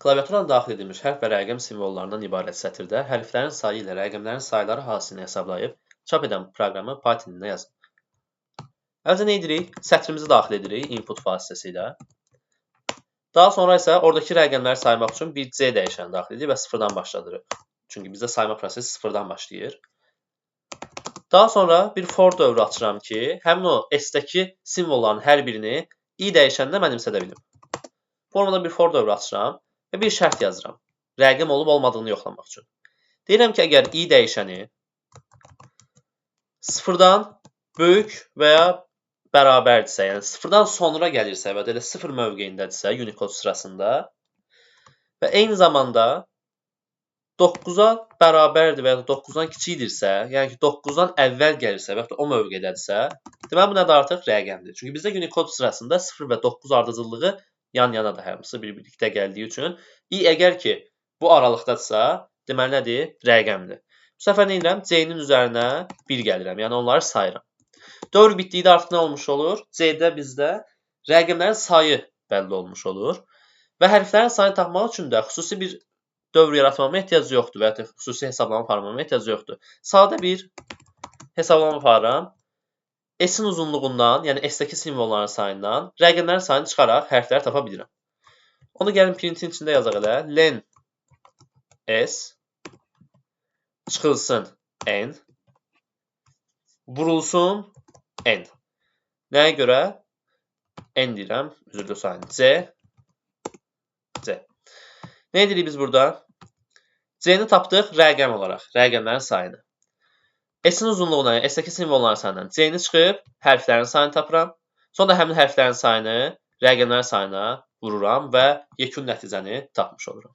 Klaviaturada daxil edilmiş hərf və rəqəm simvollarından ibarət sətirdə hərflərin sayı ilə rəqəmlərin sayları hasilini hesablayıb çap edən proqramı Python dilində yazın. Əvvəlcə nə edirik? Sətrimizi daxil edirik input vasitəsilə. Daha sonra isə oradakı rəqəmləri saymaq üçün bir C dəyişəni daxil edirik və sıfırdan başladırıq. Çünki bizdə sayma prosesi sıfırdan başlayır. Daha sonra bir for dövrü açıram ki, həmin o S-dəki simvolların hər birini i dəyişəninə mənimsədə bilim. Formada bir for dövrü açıram və bir şərt yazıram. Rəqəm olub olmadığını yoxlamaq üçün. Deyirəm ki, əgər i dəyişəni sıfırdan böyük və ya bərabərdirsə, yəni sıfırdan sonra gəlirsə və ya sıfır mövqeyindədirsə Unicode sırasında və eyni zamanda 9-a bərabərdir və ya 9-dan kiçikdirsə, yəni ki 9-dan əvvəl gəlirsə və ya o mövqedədirsə, deməli bu nədir artıq? Rəqəmdir. Çünki bizdə Unicode sırasında 0 və 9 ardıcıllığı yan-yanadır, hamısı bir-birlikdə gəldiyi üçün. I əgər ki bu aralıqdadırsa, deməli nədir? Rəqəmdir. Bu səfər nə edirəm? C-nin üzərinə 1 gəlirəm, yəni onları sayıram. Dövr bitdikdə artıq nə olmuş olur? C-də bizdə rəqəmlərin sayı bəlli olmuş olur və hərflərin sayını tapmaq üçün də xüsusi bir dövr yaratmama ehtiyac yoxdur və ya xüsusi hesablama aparmama ehtiyac yoxdur. Sadə bir hesablama aparıram. S-in uzunluğundan, yəni S-dəki simvolların sayından rəqəmlərin sayını çıxaraq hərfləri tapa bilirəm. Onu gəlin printin içində yazaq elə. Len S çıxılsın N vurulsun N. Nəyə görə? N deyirəm, üzrlü sayını. C. Nə edirik biz burada? C-ni tapdıq rəqəm olaraq, rəqəmlərin sayını. S-in uzunluğuna, S-dəki simvolların sayından C-ni çıxıb, hərflərin sayını tapıram. Sonra həmin hərflərin sayını rəqəmlərin sayına vururam və yekun nəticəni tapmış oluram.